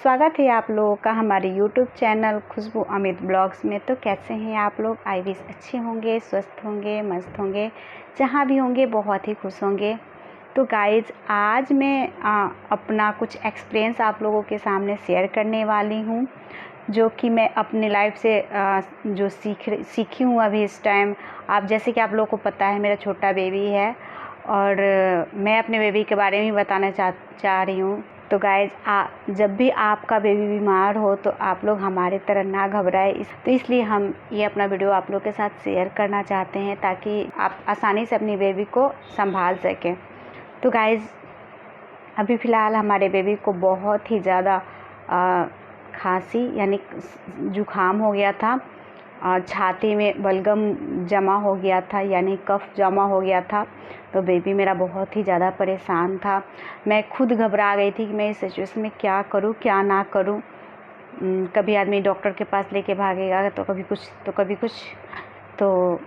स्वागत है आप लोगों का हमारे यूट्यूब चैनल खुशबू अमित ब्लॉग्स में। तो कैसे हैं आप लोग? आई विश अच्छे होंगे, स्वस्थ होंगे, मस्त होंगे, जहाँ भी होंगे बहुत ही खुश होंगे। तो गाइज़, आज मैं अपना कुछ एक्सपीरियंस आप लोगों के सामने शेयर करने वाली हूँ, जो कि मैं अपनी लाइफ से जो सीखी हूँ अभी इस टाइम। आप जैसे कि आप लोगों को पता है, मेरा छोटा बेबी है और मैं अपने बेबी के बारे में बताना चाह रही हूँ। तो गाइज़, जब भी आपका बेबी बीमार हो तो आप लोग हमारे तरह ना घबराए। तो इसलिए हम ये अपना वीडियो आप लोग के साथ शेयर करना चाहते हैं, ताकि आप आसानी से अपनी बेबी को संभाल सकें। तो गाइज़, अभी फ़िलहाल हमारे बेबी को बहुत ही ज़्यादा खांसी यानी जुखाम हो गया था, छाती में बलगम जमा हो गया था यानी कफ जमा हो गया था। तो बेबी मेरा बहुत ही ज़्यादा परेशान था। मैं खुद घबरा गई थी कि मैं इस सिचुएशन में क्या करूं, क्या ना करूं। कभी आदमी डॉक्टर के पास लेके भागेगा, तो कभी कुछ तो कभी कुछ। तो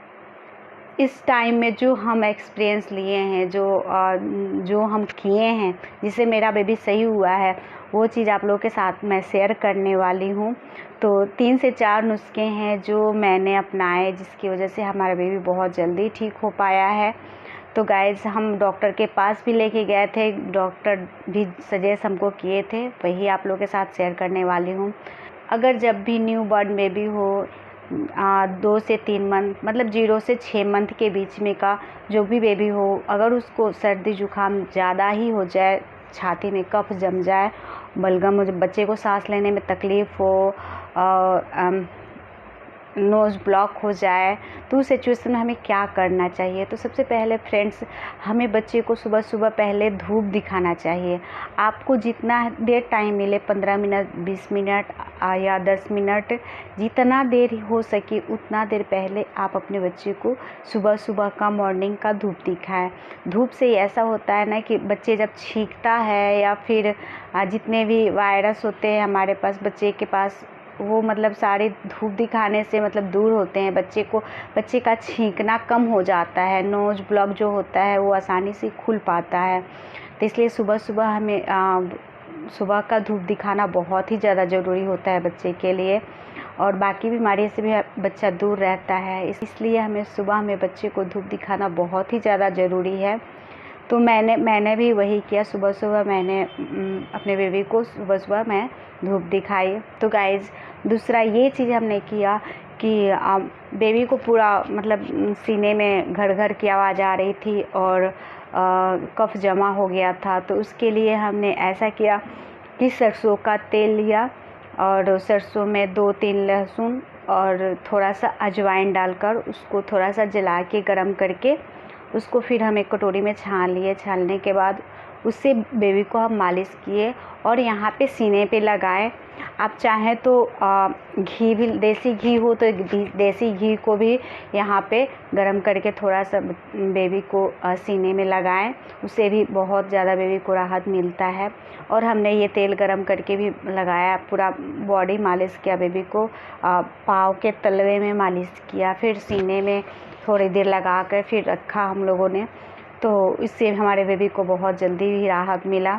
इस टाइम में जो हम एक्सपीरियंस लिए हैं, जो हम किए हैं, जिससे मेरा बेबी सही हुआ है, वो चीज़ आप लोगों के साथ मैं शेयर करने वाली हूँ। तो 3 से 4 नुस्खे हैं जो मैंने अपनाए, जिसकी वजह से हमारा बेबी बहुत जल्दी ठीक हो पाया है। तो गाइज़, हम डॉक्टर के पास भी लेके गए थे, डॉक्टर भी सजेस्ट हमको किए थे, वही आप लोगों के साथ शेयर करने वाली हूँ। अगर जब भी न्यू बॉर्न बेबी हो, 2 से 3 मंथ मतलब 0 से 6 मंथ के बीच में का जो भी बेबी हो, अगर उसको सर्दी जुकाम ज़्यादा ही हो जाए, छाती में कफ जम जाए, बलगम हो, जब बच्चे को सांस लेने में तकलीफ़ हो, नोज़ ब्लॉक हो जाए, तो उस सिचुएशन में हमें क्या करना चाहिए? तो सबसे पहले फ्रेंड्स, हमें बच्चे को सुबह सुबह पहले धूप दिखाना चाहिए। आपको जितना देर टाइम मिले, 15 मिनट, 20 मिनट या 10 मिनट, जितना देर हो सके उतना देर पहले आप अपने बच्चे को सुबह सुबह का मॉर्निंग का धूप दिखाएं। धूप से ऐसा होता है ना कि बच्चे जब छींकता है या फिर जितने भी वायरस होते हैं हमारे पास बच्चे के पास, वो मतलब सारे धूप दिखाने से मतलब दूर होते हैं। बच्चे का छींकना कम हो जाता है, नोज़ ब्लॉक जो होता है वो आसानी से खुल पाता है। तो इसलिए सुबह सुबह हमें सुबह का धूप दिखाना बहुत ही ज़्यादा ज़रूरी होता है बच्चे के लिए, और बाकी बीमारी से भी बच्चा दूर रहता है। इसलिए हमें सुबह में बच्चे को धूप दिखाना बहुत ही ज़्यादा ज़रूरी है। तो मैंने भी वही किया, सुबह सुबह मैंने अपने बेबी को सुबह सुबह मैं धूप दिखाई। तो गाइज़, दूसरा ये चीज़ हमने किया कि बेबी को पूरा मतलब सीने में घर घर की आवाज़ आ रही थी और कफ जमा हो गया था। तो उसके लिए हमने ऐसा किया कि सरसों का तेल लिया और सरसों में 2-3 लहसुन और थोड़ा सा अजवाइन डालकर उसको थोड़ा सा जला के गरम करके उसको फिर हम एक कटोरी में छान लिए। छानने के बाद उससे बेबी को हम मालिश किए और यहाँ पे सीने पे लगाए। आप चाहें तो घी भी, देसी घी हो तो देसी घी को भी यहाँ पे गरम करके थोड़ा सा बेबी को सीने में लगाएं, उससे भी बहुत ज़्यादा बेबी को राहत मिलता है। और हमने ये तेल गरम करके भी लगाया, पूरा बॉडी मालिश किया, बेबी को पाँव के तलवे में मालिश किया, फिर सीने में थोड़ी देर लगा कर फिर रखा हम लोगों ने। तो इससे हमारे बेबी को बहुत जल्दी ही राहत मिला।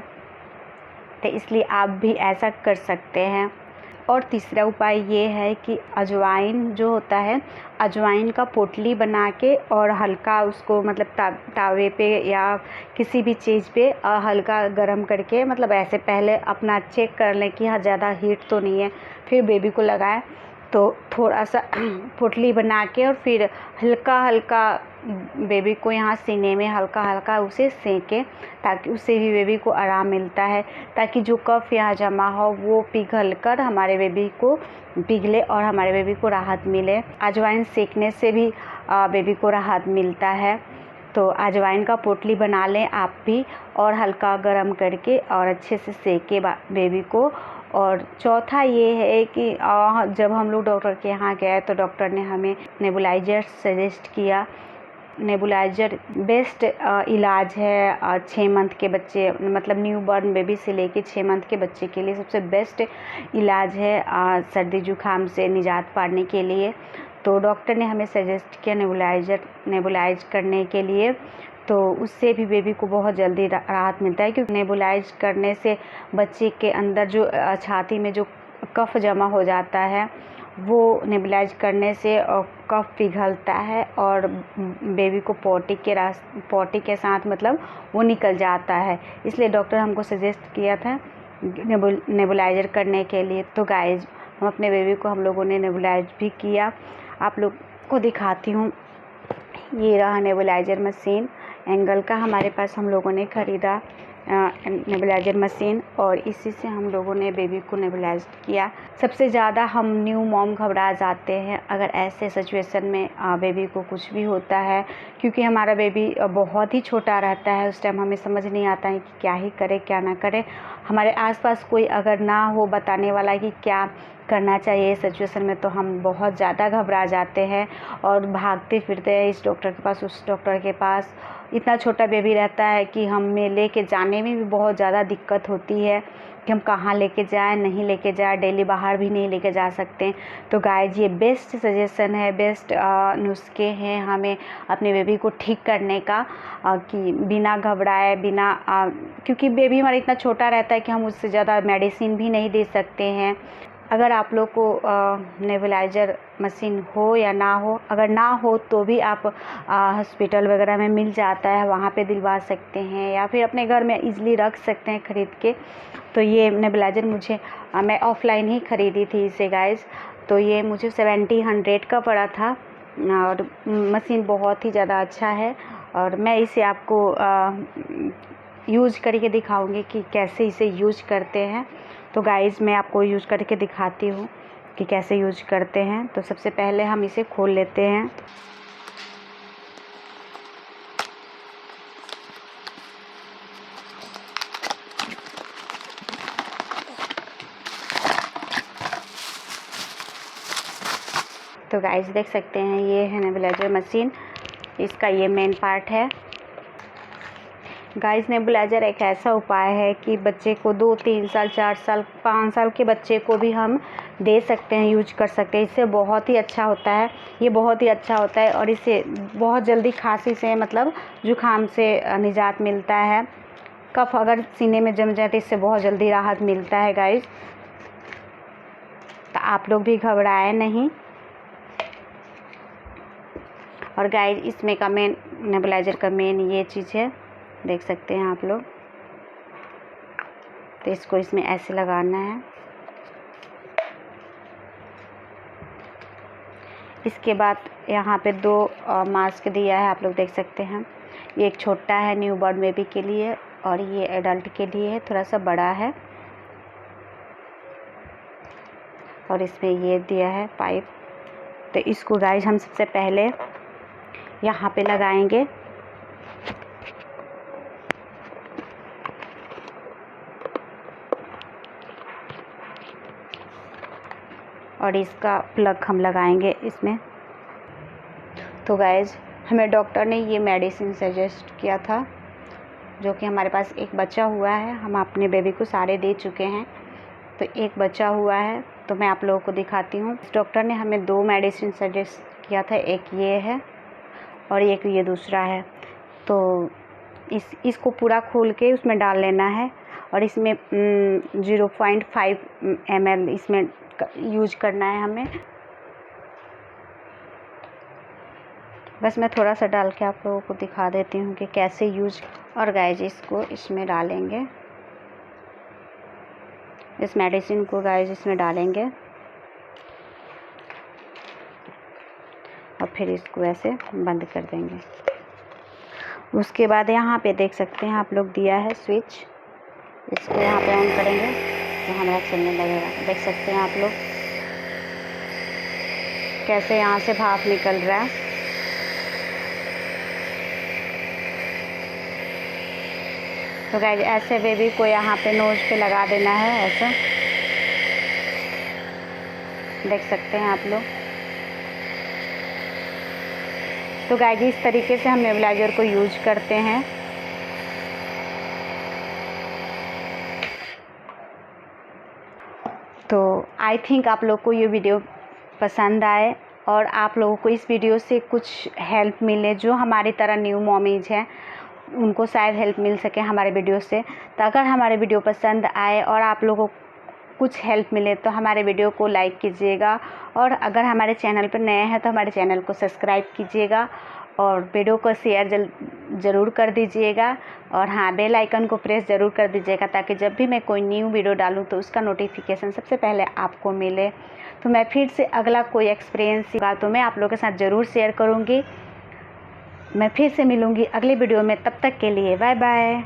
तो इसलिए आप भी ऐसा कर सकते हैं। और तीसरा उपाय ये है कि अजवाइन जो होता है, अजवाइन का पोटली बना के और हल्का उसको मतलब तावे पे या किसी भी चीज़ पे हल्का गरम करके, मतलब ऐसे पहले अपना चेक कर लें कि हाँ ज़्यादा हीट तो नहीं है, फिर बेबी को लगाएं। तो थोड़ा सा पोटली बना के और फिर हल्का हल्का बेबी को यहाँ सीने में हल्का हल्का उसे सेकें, ताकि उससे भी बेबी को आराम मिलता है, ताकि जो कफ यहाँ जमा हो वो पिघल कर हमारे बेबी को पिघले और हमारे बेबी को राहत मिले। अजवाइन सेकने से भी बेबी को राहत मिलता है। तो अजवाइन का पोटली बना लें आप भी और हल्का गरम करके और अच्छे से सेके बेबी को। और चौथा ये है कि जब हम लोग डॉक्टर के यहाँ गए तो डॉक्टर ने हमें नेबुलाइज़र सजेस्ट किया। नेबुलाइज़र बेस्ट इलाज है 6 मंथ के बच्चे, मतलब न्यू बॉर्न बेबी से लेके 6 मंथ के बच्चे के लिए सबसे बेस्ट इलाज है सर्दी जुकाम से निजात पाने के लिए। तो डॉक्टर ने हमें सजेस्ट किया नेबुलाइज करने के लिए। तो उससे भी बेबी को बहुत जल्दी राहत मिलता है, क्योंकि नेबुलाइज करने से बच्चे के अंदर जो छाती में जो कफ जमा हो जाता है वो नेबुलाइज करने से कफ पिघलता है और बेबी को पॉटी के साथ मतलब वो निकल जाता है। इसलिए डॉक्टर हमको सजेस्ट किया था नेबुलाइजर करने के लिए। तो गाइज हम अपने बेबी को हम लोगों ने नेबुलाइज भी किया। आप लोग को दिखाती हूँ, ये रहा नेबुलाइजर मशीन एंगल का, हमारे पास हम लोगों ने ख़रीदा नेबुलाइजर मशीन और इसी से हम लोगों ने बेबी को नेबुलाइज किया। सबसे ज़्यादा हम न्यू मॉम घबरा जाते हैं अगर ऐसे सिचुएशन में बेबी को कुछ भी होता है, क्योंकि हमारा बेबी बहुत ही छोटा रहता है। उस टाइम हमें समझ नहीं आता है कि क्या ही करे क्या ना करे। हमारे आसपास कोई अगर ना हो बताने वाला कि क्या करना चाहिए इस सिचुएशन में, तो हम बहुत ज़्यादा घबरा जाते हैं और भागते फिरते हैं इस डॉक्टर के पास उस डॉक्टर के पास। इतना छोटा बेबी रहता है कि हमें लेके जाने में भी बहुत ज़्यादा दिक्कत होती है कि हम कहाँ लेके जाएं, नहीं लेके जाएं, डेली बाहर भी नहीं लेके जा सकते। तो गाइज ये बेस्ट सजेशन है, बेस्ट नुस्खे हैं हमें अपने बेबी को ठीक करने का, कि बिना घबराए क्योंकि बेबी हमारा इतना छोटा रहता है कि हम उससे ज़्यादा मेडिसिन भी नहीं दे सकते हैं। अगर आप लोग को नेबुलाइजर मशीन हो या ना हो, अगर ना हो तो भी आप हॉस्पिटल वगैरह में मिल जाता है, वहाँ पे दिलवा सकते हैं या फिर अपने घर में इजीली रख सकते हैं ख़रीद के। तो ये नेबुलाइजर मैं ऑफ़लाइन ही ख़रीदी थी इसे गाइस। तो ये मुझे 70-100 का पड़ा था और मशीन बहुत ही ज़्यादा अच्छा है और मैं इसे आपको यूज़ करके दिखाऊंगी कि कैसे इसे यूज़ करते हैं। तो गाइज़ मैं आपको यूज़ करके दिखाती हूँ कि कैसे यूज़ करते हैं। तो सबसे पहले हम इसे खोल लेते हैं। तो गाइज़ देख सकते हैं ये है नेबुलाइजर मशीन, इसका ये मेन पार्ट है। गाइस नेबुलाइजर एक ऐसा उपाय है कि बच्चे को 2-3 साल 4 साल 5 साल के बच्चे को भी हम दे सकते हैं, यूज कर सकते हैं। इससे बहुत ही अच्छा होता है, ये बहुत ही अच्छा होता है और इससे बहुत जल्दी खांसी से मतलब जुकाम से निजात मिलता है। कफ अगर सीने में जम जाए तो इससे बहुत जल्दी राहत मिलता है गाइस। तो आप लोग भी घबराए नहीं। और गाइस इसमें का मेन नेबुलाइजर का मेन ये चीज़ है, देख सकते हैं आप लोग। तो इसको इसमें ऐसे लगाना है। इसके बाद यहाँ पे 2 मास्क दिया है, आप लोग देख सकते हैं। ये एक छोटा है न्यू बॉर्न बेबी के लिए और ये एडल्ट के लिए है, थोड़ा सा बड़ा है। और इसमें ये दिया है पाइप। तो इसको गाइस हम सबसे पहले यहाँ पे लगाएंगे। और इसका प्लग हम लगाएंगे इसमें। तो गाइज हमें डॉक्टर ने ये मेडिसिन सजेस्ट किया था, जो कि हमारे पास एक बचा हुआ है। हम अपने बेबी को सारे दे चुके हैं, तो एक बचा हुआ है, तो मैं आप लोगों को दिखाती हूँ। डॉक्टर ने हमें 2 मेडिसिन सजेस्ट किया था, एक ये है और एक ये दूसरा है। तो इसको पूरा खोल के उसमें डाल लेना है और इसमें 0.5 ml इसमें यूज करना है हमें। बस मैं थोड़ा सा डाल के आप लोगों को दिखा देती हूँ कि कैसे यूज। और गाइज इसको इसमें डालेंगे, इस मेडिसिन को गाइज इसमें डालेंगे और फिर इसको ऐसे बंद कर देंगे। उसके बाद यहाँ पे देख सकते हैं आप लोग दिया है स्विच, इसको यहाँ पे ऑन करेंगे तो हमारा चलने लगेगा। देख सकते हैं आप लोग कैसे यहाँ से भाप निकल रहा है। तो गाइस ऐसे बेबी को यहाँ पे नोज पे लगा देना है, ऐसा देख सकते हैं आप लोग। तो गाइस इस तरीके से हम नेबुलाइजर को यूज करते हैं। तो आई थिंक आप लोग को ये वीडियो पसंद आए और आप लोगों को इस वीडियो से कुछ हेल्प मिले जो हमारी तरह न्यू मॉमीज हैं उनको शायद हेल्प मिल सके हमारे वीडियो से। तो अगर हमारे वीडियो पसंद आए और आप लोगों को कुछ हेल्प मिले तो हमारे वीडियो को लाइक कीजिएगा, और अगर हमारे चैनल पर नए हैं तो हमारे चैनल को सब्सक्राइब कीजिएगा और वीडियो को शेयर ज़रूर कर दीजिएगा, और हाँ, बेल आइकन को प्रेस ज़रूर कर दीजिएगा ताकि जब भी मैं कोई न्यू वीडियो डालूँ तो उसका नोटिफिकेशन सबसे पहले आपको मिले। तो मैं फिर से अगला कोई एक्सपीरियंस का तो मैं आप लोगों के साथ ज़रूर शेयर करूँगी। मैं फिर से मिलूँगी अगले वीडियो में, तब तक के लिए बाय बाय।